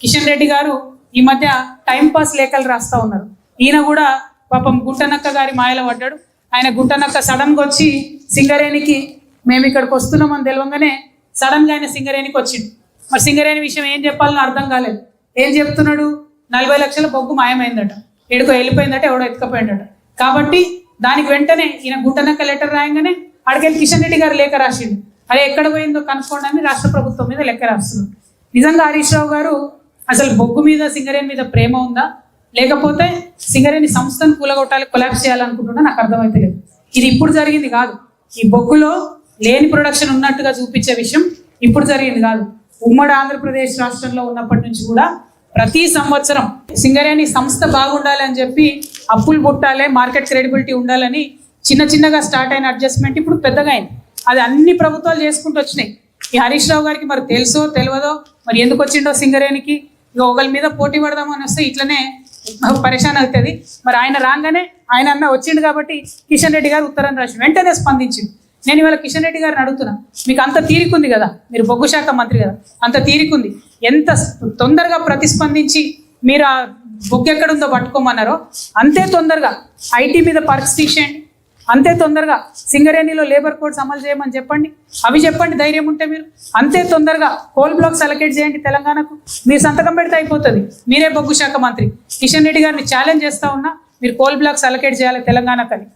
కిషన్ రెడ్డి గారు ఈ మధ్య టైం పాస్ లేఖలు రాస్తా ఉన్నారు. ఈయన కూడా పాపం గుంటనక్క గారి మాయలో పడ్డాడు. ఆయన గుంటనక్క సడన్గా వచ్చి సింగరేణికి మేము ఇక్కడికి వస్తున్నామని తెలియగానే సడన్గా ఆయన సింగరేణికి వచ్చిండు. మరి సింగరేణి విషయం ఏం చెప్పాలని అర్థం కాలేదు. ఏం చెప్తున్నాడు? 40 లక్షల బొగ్గు మాయమైందట, ఎడుకో వెళ్ళిపోయిందట, ఎవడో ఎత్తుకపోయిందట. కాబట్టి దానికి వెంటనే ఈయన గుంటనక్క లెటర్ రాయంగానే అడికెళ్ళి కిషన్ రెడ్డి గారు లేఖ రాసిండు. అదే ఎక్కడ పోయిందో కనుక్కోండి అని రాష్ట్ర ప్రభుత్వం మీద లెక్క రాస్తున్నారు. నిజంగా హరీష్ రావు గారు అసలు బొగ్గు మీద సింగరేణి మీద ప్రేమ ఉందా, లేకపోతే సింగరేణి సంస్థను కూలగొట్టాలి, కొలాప్స్ చేయాలనుకుంటున్నా నాకు అర్థమైతే లేదు. ఇది ఇప్పుడు జరిగింది కాదు. ఈ బొగ్గులో లేని ప్రొడక్షన్ ఉన్నట్టుగా చూపించే విషయం ఇప్పుడు జరిగింది కాదు. ఉమ్మడి ఆంధ్రప్రదేశ్ రాష్ట్రంలో ఉన్నప్పటి నుంచి కూడా ప్రతి సంవత్సరం సింగరేణి సంస్థ బాగుండాలి అని చెప్పి అప్పులు పుట్టాలి, మార్కెట్ క్రెడిబిలిటీ ఉండాలని చిన్న చిన్నగా స్టార్ట్ అయిన అడ్జస్ట్మెంట్ ఇప్పుడు పెద్దగా అయింది. అది అన్ని ప్రభుత్వాలు చేసుకుంటూ వచ్చినాయి. ఈ హరీష్ రావు గారికి మరి తెలుసో తెలియదో, మరి ఎందుకు వచ్చిండో సింగరేణికి, ఇక ఒకరి మీద పోటీ పడదామని వస్తే ఇట్లనే పరేషాన్ అవుతుంది. మరి ఆయన రాగానే ఆయన అన్న వచ్చిండు కాబట్టి కిషన్ రెడ్డి గారు ఉత్తరం రాసి వెంటనే స్పందించింది. నేను ఇవాళ కిషన్ రెడ్డి గారిని అడుగుతున్నా, మీకు అంత తీరికుంది కదా, మీరు బొగ్గు శాఖ మంత్రి కదా, అంత తీరికుంది, ఎంత తొందరగా ప్రతిస్పందించి మీరు ఆ బొగ్గు ఎక్కడుందో పట్టుకోమన్నారో అంతే తొందరగా ఐటీ మీద పర్క్స్ తీసేయండి, అంతే తొందరగా సింగరేణిలో లేబర్ కోడ్స్ అమలు చేయమని చెప్పండి. అవి చెప్పండి, ధైర్యం ఉంటే మీరు అంతే తొందరగా కోల్ బ్లాక్స్ అలొకేట్ చేయండి తెలంగాణకు. మీరు సంతకం పెడితే అయిపోతుంది. మీరే బొగ్గు శాఖ మంత్రి. కిషన్ రెడ్డి గారిని ఛాలెంజ్ చేస్తా ఉన్నా, మీరు కోల్ బ్లాక్స్ అలొకేట్ చేయాలి తెలంగాణకు అని.